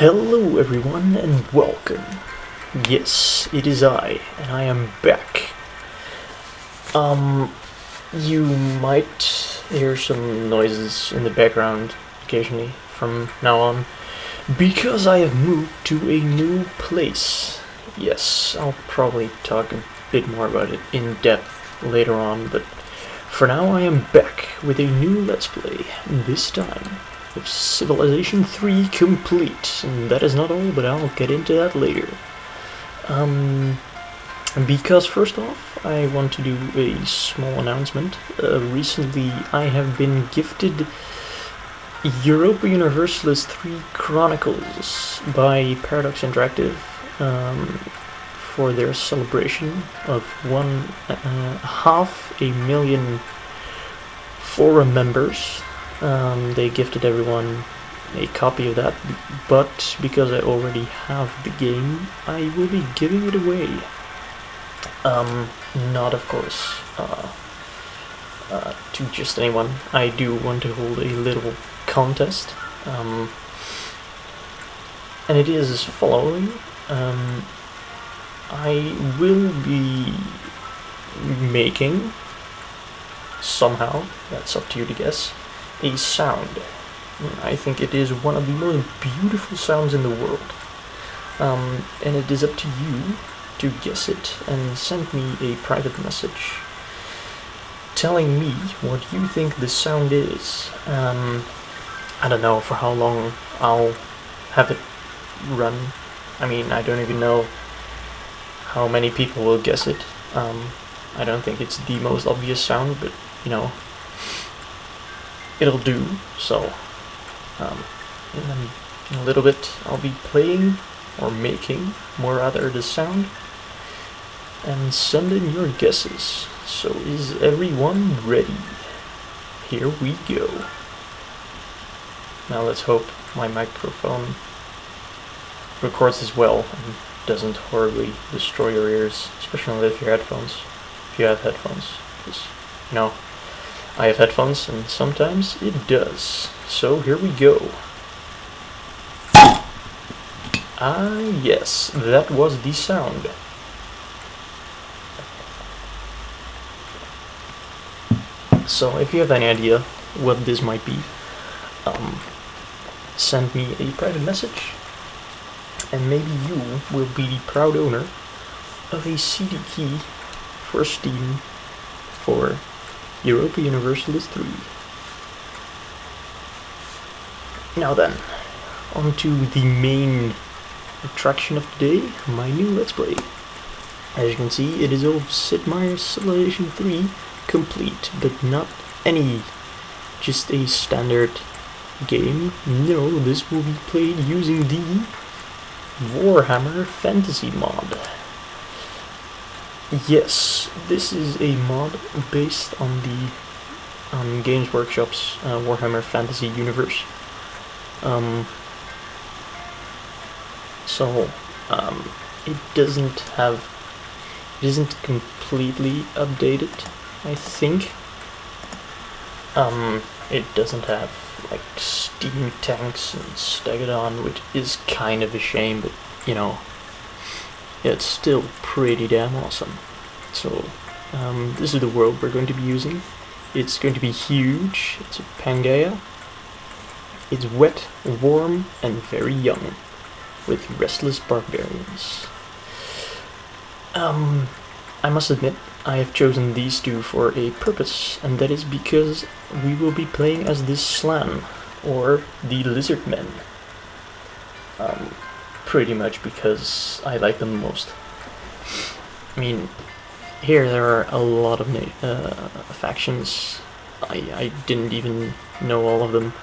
Hello everyone and welcome. Yes, it is I, and I am back. You might hear some noises in the background occasionally from now on, because I have moved to a new place. Yes, I'll probably talk a bit more about it in depth later on, but for now I am back with a new Let's Play, this time with Civilization 3 complete. And that is not all, but I'll get into that later. Because first off, I want to do a small announcement. Recently I have been gifted Europa Universalis 3 Chronicles by Paradox Interactive for their celebration of 500,000 forum members. They gifted everyone a copy of that, but because I already have the game, I will be giving it away. Not of course to just anyone. I do want to hold a little contest, and it is as following. I will be making, somehow, that's up to you to guess, a sound. I think it is one of the most beautiful sounds in the world, and it is up to you to guess it and send me a private message telling me what you think the sound is. I don't know for how long I'll have it run. I mean, I don't even know how many people will guess it. I don't think it's the most obvious sound, but you know, it'll do. So and then in a little bit I'll be playing, or making more rather, the sound, and send in your guesses. So is everyone ready? Here we go. Now let's hope my microphone records as well and doesn't horribly destroy your ears, especially if you have headphones. Because, you know, I have headphones and sometimes it does. So here we go. Ah yes, that was the sound. So if you have any idea what this might be, send me a private message, and maybe you will be the proud owner of a CD key for Steam for Europa Universalis 3. Now then, on to the main attraction of today, my new Let's Play. As you can see, it is of Sid Meier's Civilization 3 complete, but not just a standard game. No, this will be played using the Warhammer Fantasy Mod. Yes, this is a mod based on the Games Workshop's Warhammer Fantasy universe. It isn't completely updated, I think. It doesn't have like steam tanks and stegadon, which is kind of a shame, but you know, it's still pretty damn awesome. So this is the world we're going to be using. It's going to be huge. It's a Pangaea. It's wet, warm, and very young, with restless barbarians. I must admit, I have chosen these two for a purpose, and that is because we will be playing as the Slan, or the Lizard Men. Pretty much because I like them the most. I mean, here there are a lot of factions. I didn't even know all of them.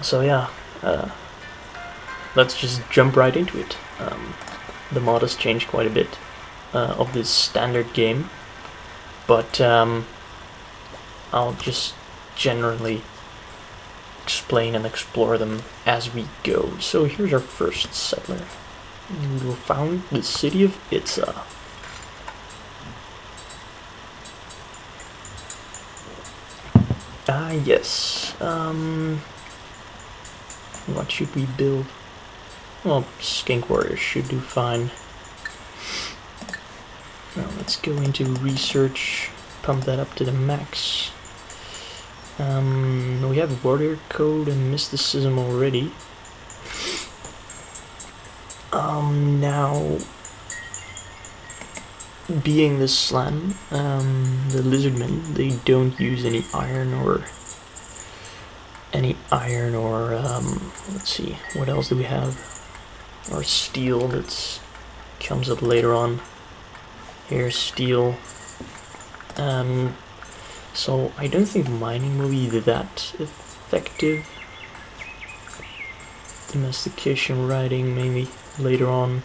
So yeah, let's just jump right into it. The mod has changed quite a bit of this standard game, but I'll just generally explain and explore them as we go. So here's our first settler. We will found the city of Itza. Ah yes, What should we build? Well, skink warriors should do fine. Now let's go into research, pump that up to the max. We have warrior code and mysticism already. Now, being the Slan, the lizardmen, they don't use any iron or let's see, what else do we have? Or steel that comes up later on. Here's steel. So I don't think mining will be that effective. Domestication, riding, maybe later on.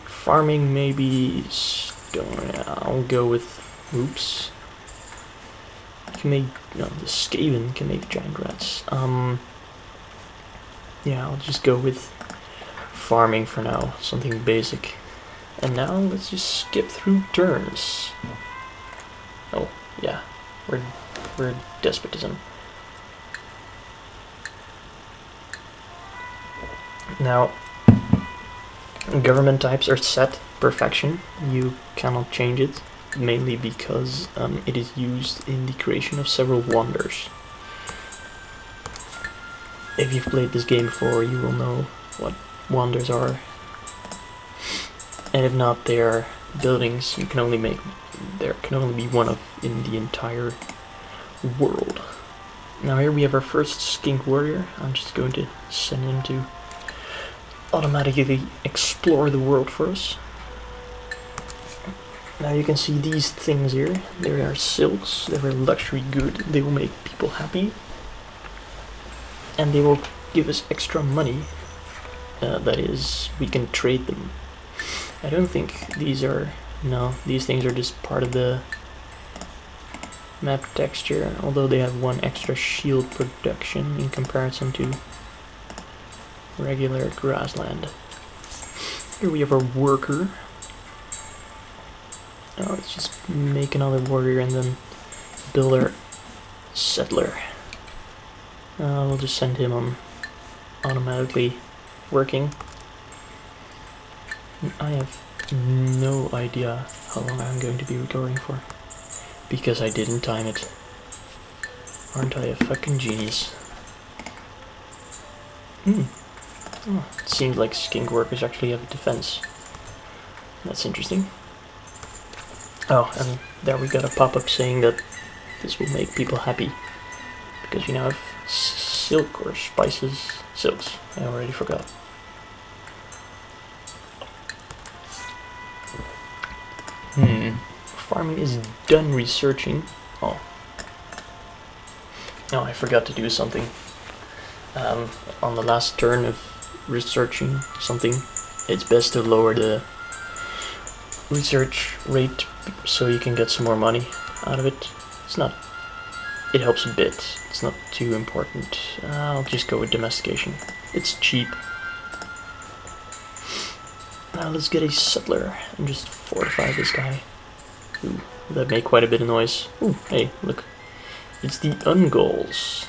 Farming, maybe stone. I'll go with. Oops. You can make. No, the Skaven can make giant rats. Yeah, I'll just go with farming for now. Something basic. And now let's just skip through turns. Oh, yeah. We're despotism. Now, government types are set perfection. You cannot change it, mainly because it is used in the creation of several wonders. If you've played this game before, you will know what wonders are. And if not, they are buildings you can only make. There can only be one of in the entire world. Now here we have our first skink warrior. I'm just going to send him to automatically explore the world for us. Now you can see these things here. They are silks. They are luxury good. They will make people happy. And they will give us extra money. That is, we can trade them. I don't think these are... No, these things are just part of the map texture, although they have one extra shield production in comparison to regular grassland. Here we have our worker. Now let's just make another warrior and then build our settler. We'll just send him on automatically working. I have no idea how long I'm going to be recording for, because I didn't time it. Aren't I a fucking genius? Oh, it seems like skink workers actually have a defense. That's interesting. Oh, and there we got a pop-up saying that this will make people happy, because we now have silk or spices. Silks, I already forgot. Farming is done researching. Oh. No, I forgot to do something. On the last turn of researching something, it's best to lower the research rate so you can get some more money out of it. It's not... It helps a bit. It's not too important. I'll just go with domestication. It's cheap. Now let's get a settler and just fortify this guy. Ooh, that made quite a bit of noise. Ooh, hey, look. It's the Ungouls.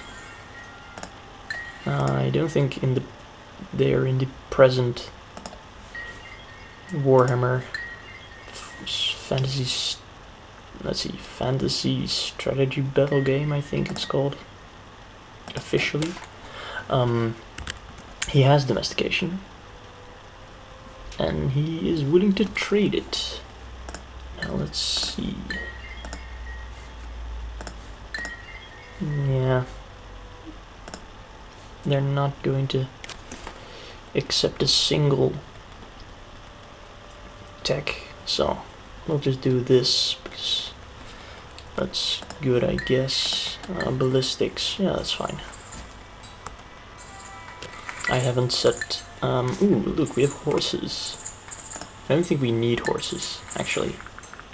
I don't think they're in the present Warhammer Fantasy... Let's see, Fantasy Strategy Battle Game, I think it's called. Officially. He has domestication. And he is willing to trade it. Now let's see. Yeah. They're not going to accept a single tech, so we'll just do this because that's good, I guess. Ballistics, yeah, that's fine. I haven't set... ooh, look, we have horses. I don't think we need horses, actually.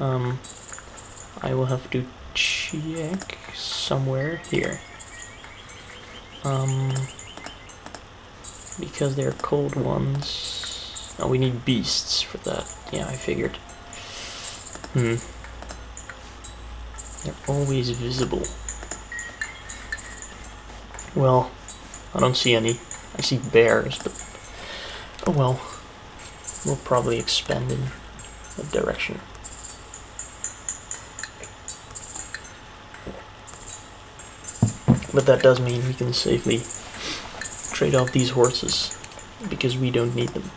I will have to check somewhere here. Because they're cold ones. Oh, we need beasts for that. Yeah, I figured. They're always visible. Well, I don't see any. I see bears, but oh well. We'll probably expand in that direction. But that does mean we can safely trade off these horses, because we don't need them.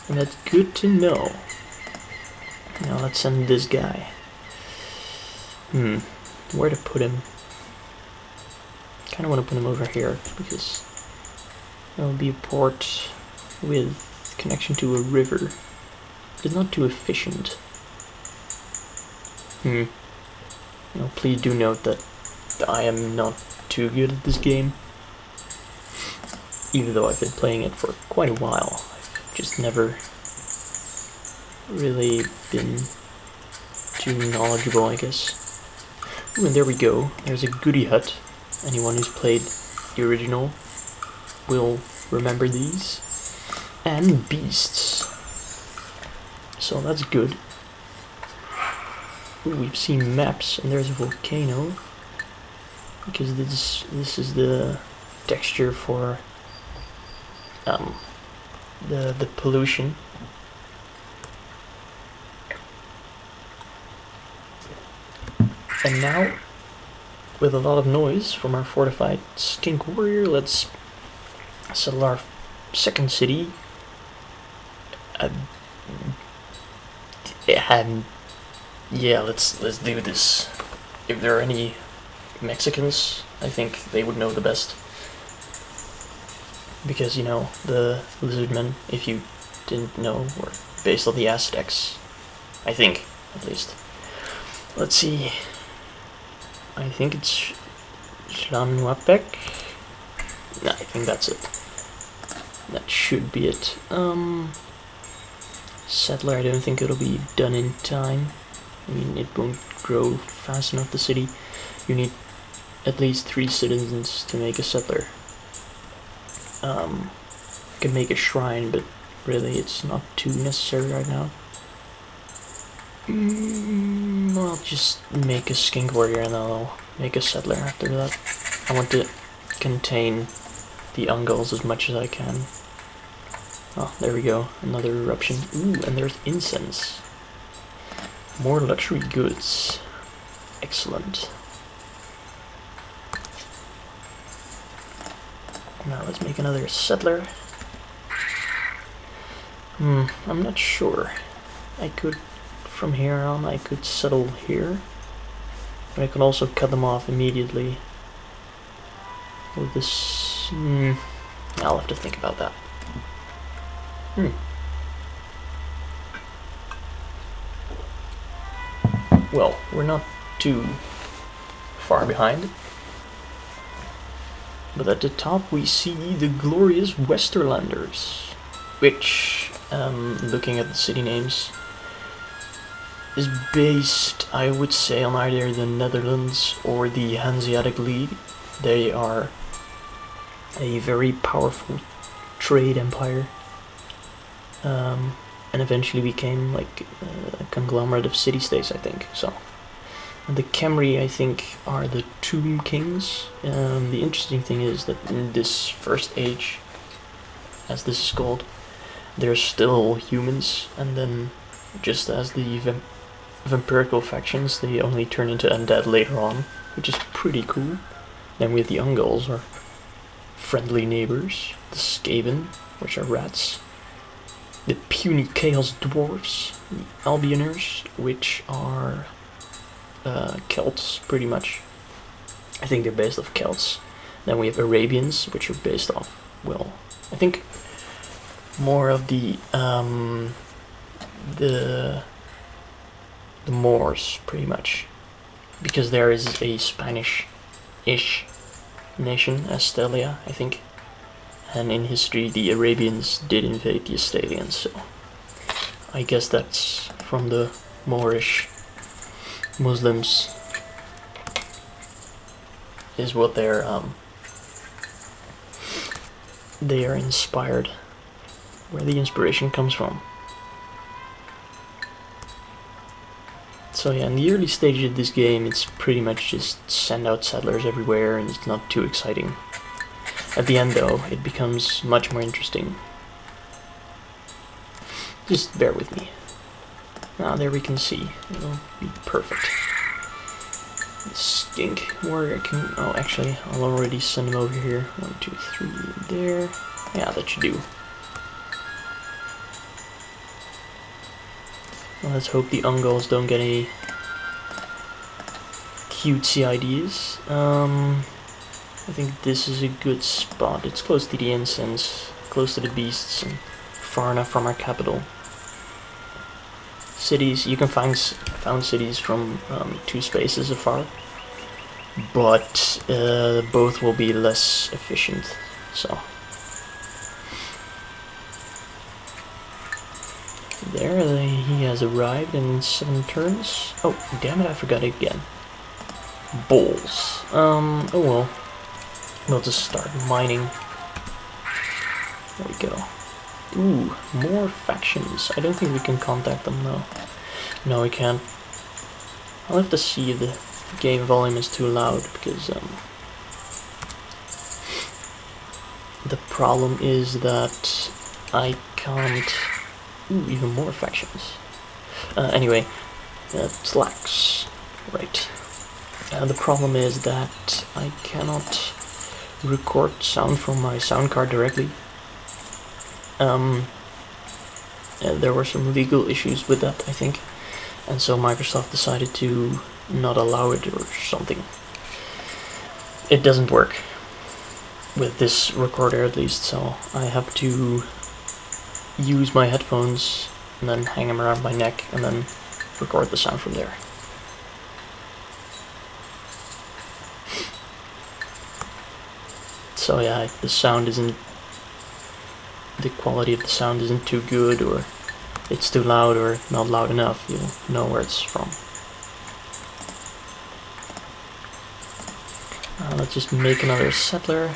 And that's good to know. Now let's send this guy. Where to put him? Kinda wanna put him over here, because there'll be a port with connection to a river. It's not too efficient. Now, please do note that I am not too good at this game. Even though I've been playing it for quite a while. I've just never really been too knowledgeable, I guess. Ooh, and there we go. There's a goodie hut. Anyone who's played the original will remember these. And beasts. So that's good. Ooh, we've seen maps, and there's a volcano. Because this is the texture for the pollution. And now, with a lot of noise from our fortified skink warrior, let's settle our second city. Yeah, let's do this. If there are any Mexicans, I think they would know the best. Because, you know, the lizardmen, if you didn't know, were based on the Aztecs. I think, at least. Let's see. I think it's Xlanuapec. No, I think that's it. That should be it. Settler, I don't think it'll be done in time. I mean, it won't grow fast enough, the city. You need at least 3 citizens to make a settler. You can make a shrine, but really it's not too necessary right now. I'll just make a skink warrior and then I'll make a settler after that. I want to contain the Ungulls as much as I can. Oh, there we go. Another eruption. Ooh, and there's incense. More luxury goods. Excellent. Now let's make another settler. I'm not sure. I could, from here on, I could settle here. But I could also cut them off immediately. With this... I'll have to think about that. Well, we're not too far behind. But at the top we see the glorious Westerlanders, which, looking at the city names, is based, I would say, on either the Netherlands or the Hanseatic League. They are a very powerful trade empire, and eventually became like a conglomerate of city-states, I think. So. And the Khemri, I think, are the Tomb Kings. The interesting thing is that in this first age, as this is called, they're still humans, and then, just as the vampirical factions, they only turn into undead later on, which is pretty cool. Then we have the Ungulls, or friendly neighbors, the Skaven, which are rats, the puny Chaos Dwarfs, the Albioners, which are Celts, pretty much. I think they're based off Celts. Then we have Arabians, which are based off, well, I think more of the Moors, pretty much, because there is a Spanish-ish nation, Astalia, I think, and in history the Arabians did invade the Astalians, so I guess that's from the Moorish Muslims is what they are inspired, where the inspiration comes from. So yeah, in the early stages of this game, it's pretty much just send out settlers everywhere, and it's not too exciting. At the end, though, it becomes much more interesting. Just bear with me. Now there we can see. It'll be perfect. Skink, where I can... Oh, actually, I'll already send him over here. 1, 2, 3, there. Yeah, that should do. Well, let's hope the ungulls don't get any cutesy ideas. I think this is a good spot. It's close to the incense, close to the beasts, and far enough from our capital. Cities, you can found cities from 2 spaces afar, but both will be less efficient, so. There, he has arrived in 7 turns. Oh, damn it, I forgot it again. Bulls. Oh well. We'll just start mining. There we go. Ooh, more factions. I don't think we can contact them though. No, we can't. I'll have to see if the game volume is too loud, because the problem is that I can't... Ooh, even more factions. Anyway, slacks. Right. The problem is that I cannot record sound from my sound card directly. There were some legal issues with that, I think, and so Microsoft decided to not allow it or something. It doesn't work with this recorder, at least, so I have to use my headphones and then hang them around my neck and then record the sound from there. So yeah, the sound isn't... the quality of the sound isn't too good, or it's too loud or not loud enough. You'll know where it's from. Let's just make another settler.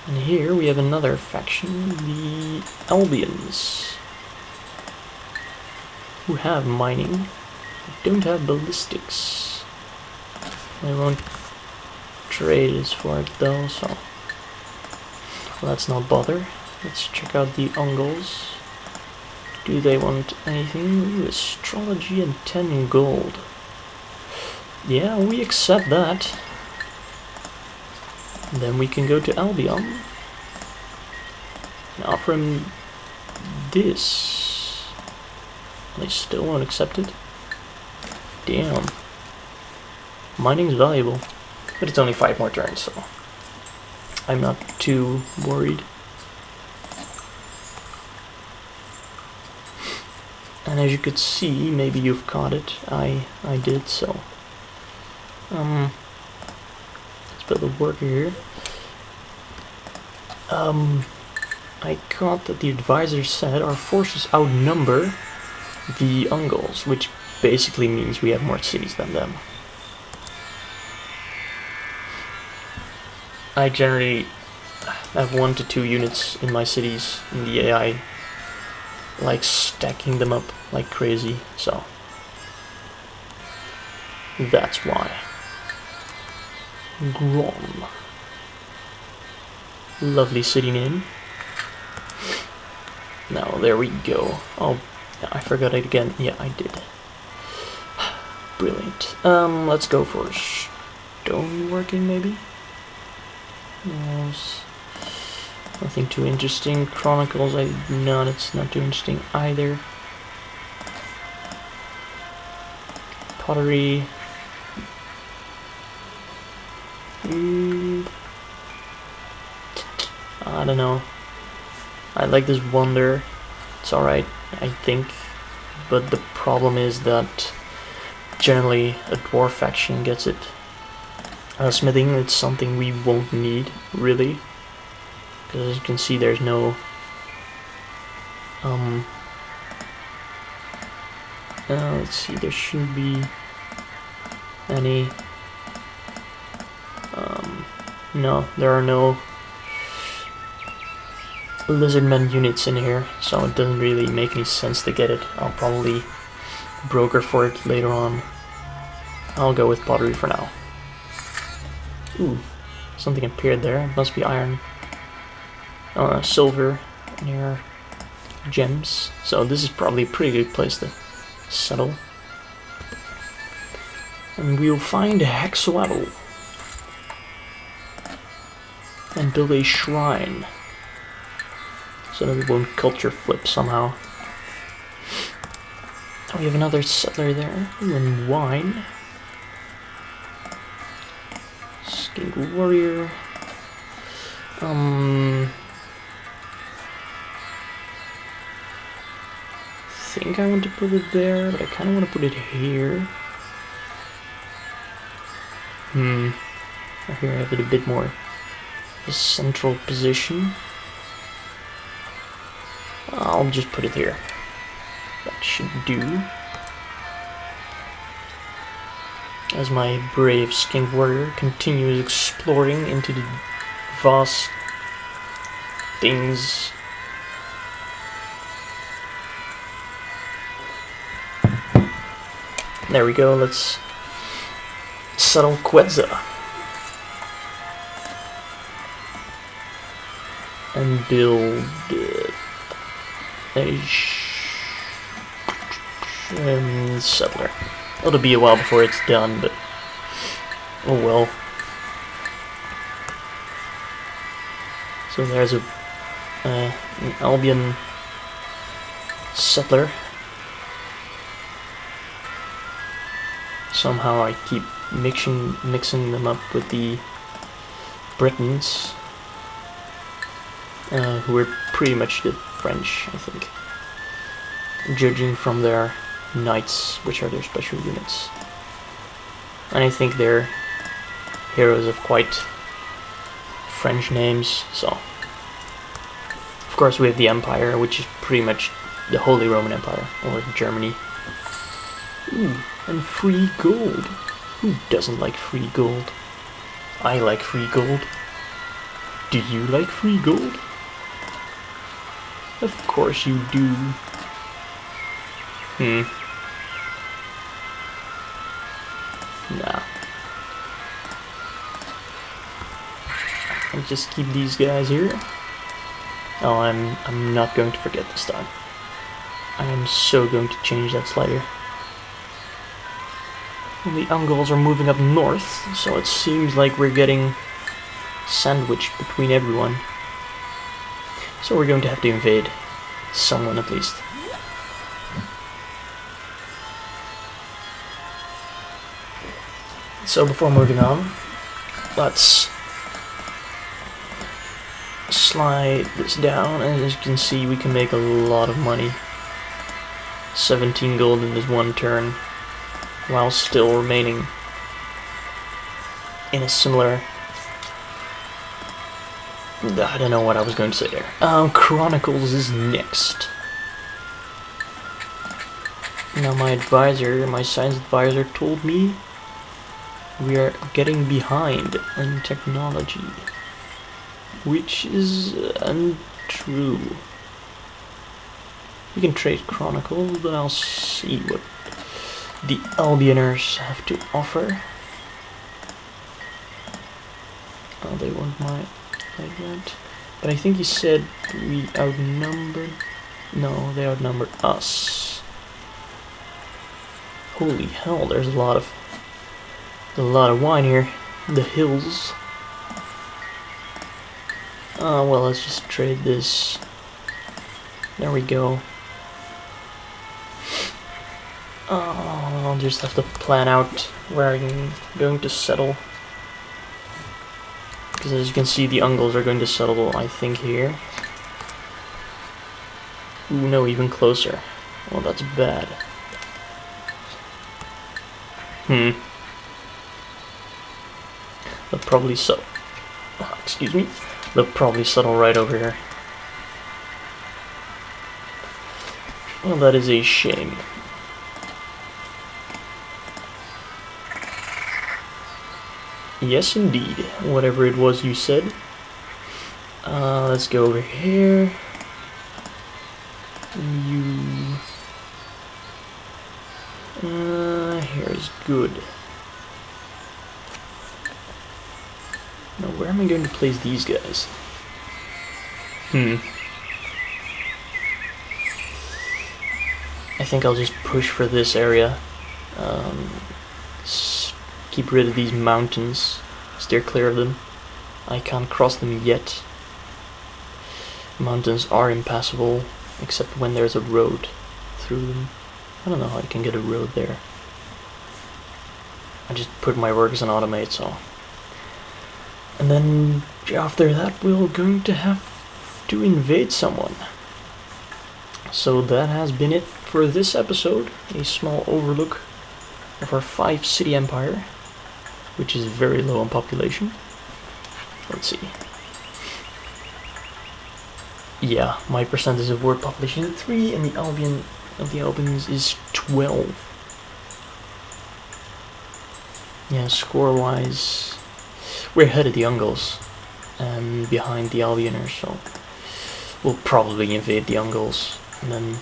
And here we have another faction, the Albions, who have mining, don't have ballistics. They won't trade us for it though, so let's not bother. Let's check out the Ungulls. Do they want anything? Ooh, astrology and 10 gold. Yeah, we accept that. And then we can go to Albion and offer him this. They still won't accept it. Damn. Mining's valuable, but it's only 5 more turns, so I'm not too worried. And as you could see, maybe you've caught it. I did, so let's build a worker here. I caught that the advisor said our forces outnumber the Ungulls, which basically means we have more cities than them. I generally have 1 to 2 units in my cities, and the AI like stacking them up like crazy, so that's why. Grom. Lovely city name. Now there we go. Oh, I forgot it again. Yeah, I did. Brilliant. Let's go for stoneworking maybe? Yes. Nothing too interesting. Chronicles, no, it's not too interesting either. Pottery. I don't know. I like this wonder. It's alright, I think. But the problem is that generally a dwarf faction gets it. Smithing, it's something we won't need, really. Because as you can see, there's no let's see, there shouldn't be any no, there are no lizardmen units in here, so it doesn't really make any sense to get it. I'll probably broker for it later on. I'll go with pottery for now. Ooh, something appeared there. It must be iron. Silver near gems. So this is probably a pretty good place to settle. And we'll find a hexoatl and build a shrine so that we won't culture flip somehow. Oh, we have another settler there. Ooh, and wine. Skink warrior. I think I want to put it there, but I kind of want to put it here. Here I have it a bit more a central position. I'll just put it here. That should do. As my brave skink warrior continues exploring into the vast things. There we go, let's settle Quetzal. And build a settler. It'll be a while before it's done, but oh well. So there's an Albion settler. Somehow I keep mixing them up with the Britons, who are pretty much the French, I think, judging from their knights, which are their special units. And I think they're heroes of quite French names, so. Of course we have the Empire, which is pretty much the Holy Roman Empire, or Germany. Ooh, and free gold. Who doesn't like free gold? I like free gold. Do you like free gold? Of course you do. Nah. I'll just keep these guys here. Oh, I'm not going to forget this time. I am so going to change that slider. And the Ungols are moving up north, so it seems like we're getting sandwiched between everyone. So we're going to have to invade someone at least. So before moving on, let's slide this down, and as you can see we can make a lot of money. 17 gold in this one turn, while still remaining in a similar... I don't know what I was going to say there. Chronicles is next. Now my advisor, my science advisor told me we are getting behind in technology, which is untrue. We can trade Chronicles, but I'll see what the Albioners have to offer. Oh, they want my like that. But I think he said we outnumbered. No, they outnumbered us. Holy hell! There's a lot of wine here. The hills. Well, let's just trade this. There we go. I'll just have to plan out where I'm going to settle. Because as you can see, the Ungols are going to settle, I think, here. Ooh, no, even closer. Well, that's bad. They'll probably settle. Excuse me. They'll probably settle right over here. Well, that is a shame. Yes, indeed. Whatever it was you said. Let's go over here. Here's good. Now, where am I going to place these guys? I think I'll just push for this area. Keep rid of these mountains. Steer clear of them. I can't cross them yet. Mountains are impassable, except when there's a road through them. I don't know how I can get a road there. I just put my works on automate, so. And then after that we're going to have to invade someone. So that has been it for this episode. A small overlook of our 5-city empire, which is very low in population. Let's see. Yeah, my percentage of word population is 3, and the Albion of the Albans is 12. Yeah, score-wise, we're ahead of the Ungles and behind the Albioners, so we'll probably invade the Ungles and then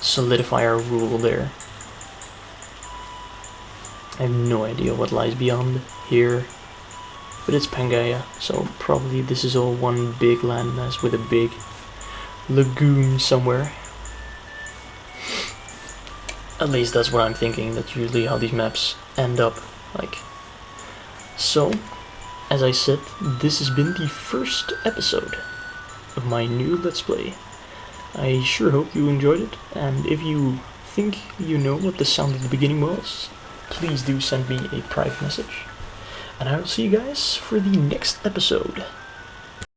solidify our rule there. I have no idea what lies beyond here, but it's Pangaea, so probably this is all one big landmass with a big lagoon somewhere. At least that's what I'm thinking. That's usually how these maps end up like. So, as I said, this has been the first episode of my new Let's Play. I sure hope you enjoyed it, and if you think you know what the sound at the beginning was, please do send me a private message. And I will see you guys for the next episode.